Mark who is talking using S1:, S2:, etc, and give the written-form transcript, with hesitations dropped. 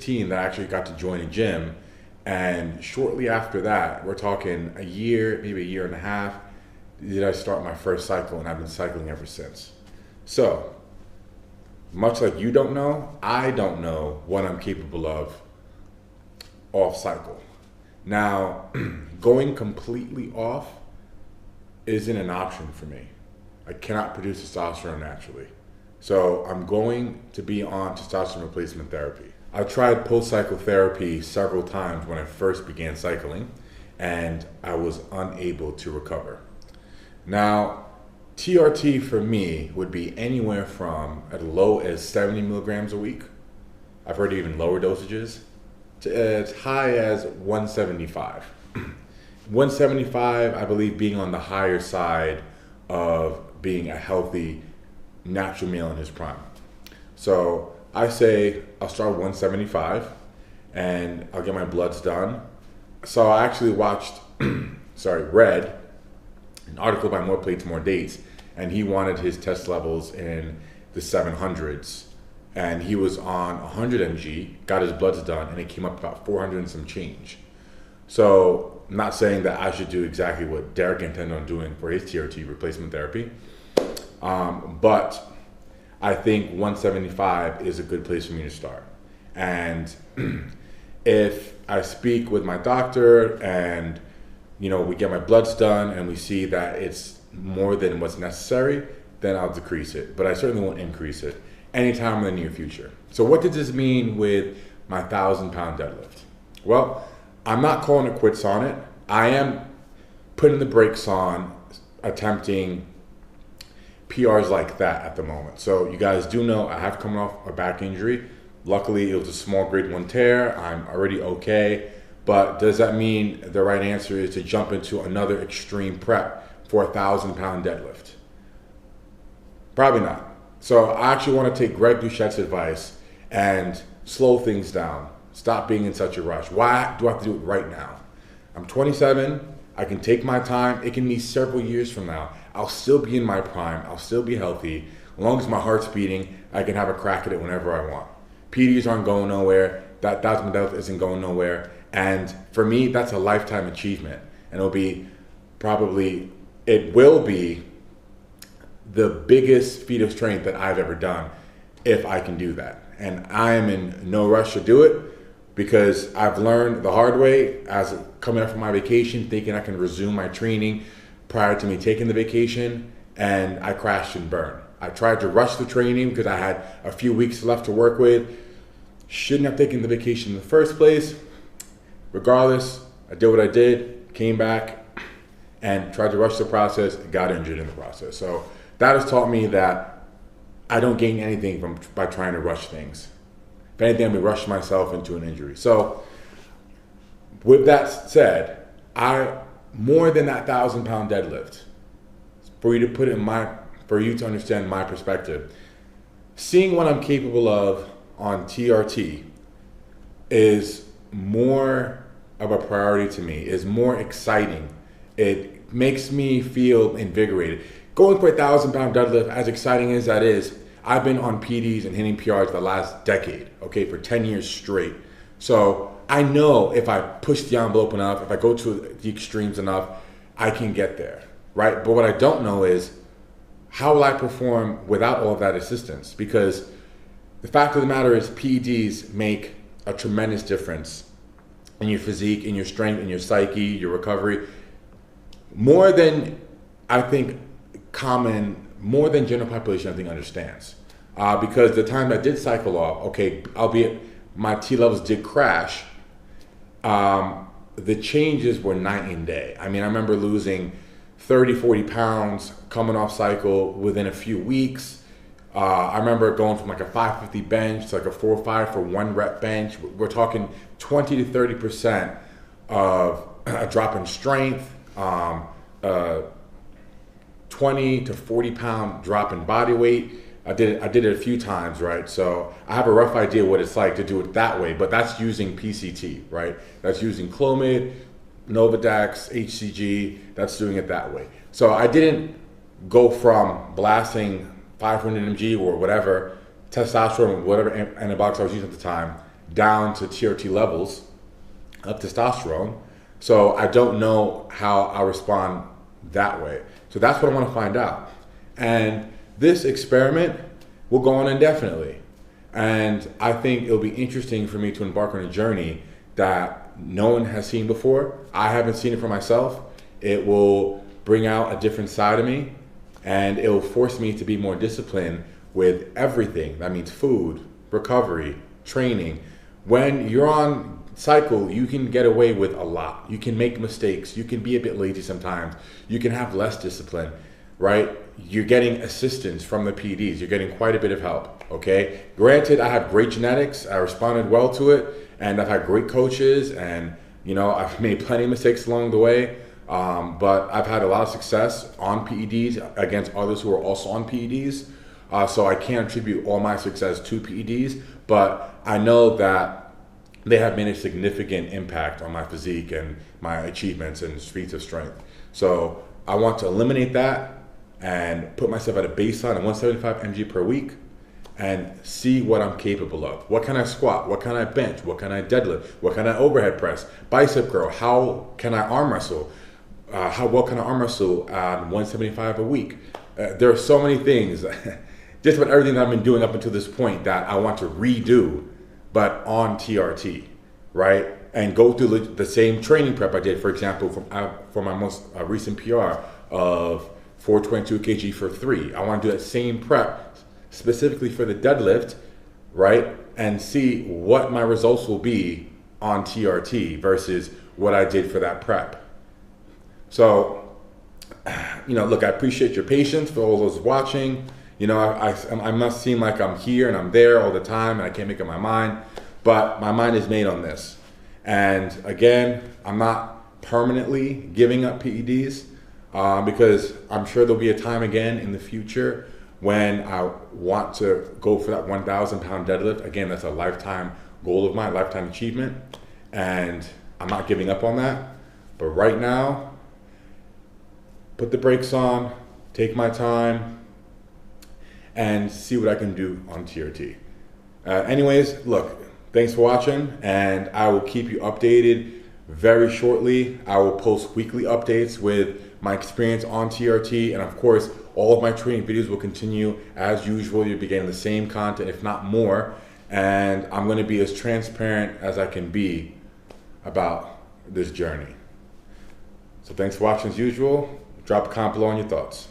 S1: teen that actually got to join a gym. And shortly after that, we're talking a year, maybe a year and a half, did I start my first cycle, and I've been cycling ever since. So, much like you don't know, I don't know what I'm capable of off cycle. Now, going completely off isn't an option for me. I cannot produce testosterone naturally. So I'm going to be on testosterone replacement therapy. I tried post-cycle therapy several times when I first began cycling, and I was unable to recover. Now, TRT for me would be anywhere from as low as 70 milligrams a week. I've heard even lower dosages, to as high as 175. 175, I believe, being on the higher side of being a healthy natural male in his prime. So I say I'll start with 175 and I'll get my bloods done. So I actually read an article by More Plates, More Dates, and he wanted his test levels in the 700s. And he was on 100 mg, got his bloods done, and it came up about 400 and some change. So I'm not saying that I should do exactly what Derek intended on doing for his TRT replacement therapy. But I think 175 is a good place for me to start. And if I speak with my doctor and we get my bloods done and we see that it's more than what's necessary, then I'll decrease it. But I certainly won't increase it anytime in the near future. So what does this mean with my 1,000-pound deadlift? Well, I'm not calling it quits on it. I am putting the brakes on attempting PRs like that at the moment. So you guys do know I have come off a back injury. Luckily, it was a small grade 1 tear. I'm already okay. But does that mean the right answer is to jump into another extreme prep for a 1,000-pound deadlift? Probably not. So I actually want to take Greg Duchette's advice and slow things down. Stop being in such a rush. Why do I have to do it right now? I'm 27. I can take my time. It can be several years from now. I'll still be in my prime. I'll still be healthy. As long as my heart's beating, I can have a crack at it whenever I want. PDs aren't going nowhere. That 1,000 deadlift isn't going nowhere. And for me, that's a lifetime achievement. And it will be the biggest feat of strength that I've ever done if I can do that. And I am in no rush to do it because I've learned the hard way as coming up from my vacation, thinking I can resume my training prior to me taking the vacation, and I crashed and burned. I tried to rush the training because I had a few weeks left to work with. Shouldn't have taken the vacation in the first place. Regardless, I did what I did, came back, and tried to rush the process, got injured in the process. So that has taught me that I don't gain anything by trying to rush things. If anything, I'm going to rush myself into an injury. So with that said, more than that 1,000-pound deadlift, for you to understand my perspective, seeing what I'm capable of on TRT is more of a priority to me, is more exciting. It makes me feel invigorated. Going for a 1,000-pound deadlift, as exciting as that is, I've been on PDs and hitting PRs the last decade, for 10 years straight. So I know if I push the envelope enough, if I go to the extremes enough, I can get there, right? But what I don't know is how will I perform without all of that assistance? Because the fact of the matter is PEDs make a tremendous difference in your physique, in your strength, in your psyche, your recovery, more than I think more than general population I think understands. Because the time I did cycle off, albeit my T levels did crash, the changes were night and day. I mean, I remember losing 30, 40 pounds coming off cycle within a few weeks. I remember going from like a 550 bench to like a 4-5 for 1 rep bench. We're talking 20 to 30% of a drop in strength, 20 to 40 pound drop in body weight. I did it a few times, right? So I have a rough idea what it's like to do it that way, but that's using PCT, right? That's using Clomid, Novadex, HCG, that's doing it that way. So I didn't go from blasting 500 mg or whatever, testosterone, whatever antibiotics I was using at the time, down to TRT levels of testosterone. So I don't know how I respond that way. So that's what I want to find out. And this experiment will go on indefinitely. And I think it'll be interesting for me to embark on a journey that no one has seen before. I haven't seen it for myself. It will bring out a different side of me, and it will force me to be more disciplined with everything. That means food, recovery, training. When you're on cycle, you can get away with a lot. You can make mistakes. You can be a bit lazy sometimes. You can have less discipline, right? You're getting assistance from the PEDs. You're getting quite a bit of help, okay? Granted, I have great genetics. I responded well to it, and I've had great coaches, and I've made plenty of mistakes along the way, but I've had a lot of success on PEDs against others who are also on PEDs. So I can't attribute all my success to PEDs, but I know that they have made a significant impact on my physique and my achievements and feats of strength. So I want to eliminate that and put myself at a baseline of 175 mg per week and see what I'm capable of. What can I squat? What can I bench? What can I deadlift? What can I overhead press? Bicep curl? How can I arm wrestle? How well can I arm wrestle at 175 a week? There are so many things, just about everything that I've been doing up until this point that I want to redo, but on TRT, right? And go through the same training prep I did, for example, for my most recent PR of 422 kg for 3. I want to do that same prep specifically for the deadlift, right? And see what my results will be on TRT versus what I did for that prep. So, look, I appreciate your patience for all those watching. I must seem like I'm here and I'm there all the time and I can't make up my mind, but my mind is made on this. And again, I'm not permanently giving up PEDs because I'm sure there'll be a time again in the future when I want to go for that 1,000 pound deadlift. Again, that's a lifetime goal of mine, lifetime achievement. And I'm not giving up on that. But right now, put the brakes on, take my time, and see what I can do on TRT. Anyways, look, thanks for watching, and I will keep you updated very shortly. I will post weekly updates with my experience on TRT, and of course, all of my training videos will continue as usual. You'll be getting the same content, if not more, and I'm gonna be as transparent as I can be about this journey. So thanks for watching as usual. Drop a comment below on your thoughts.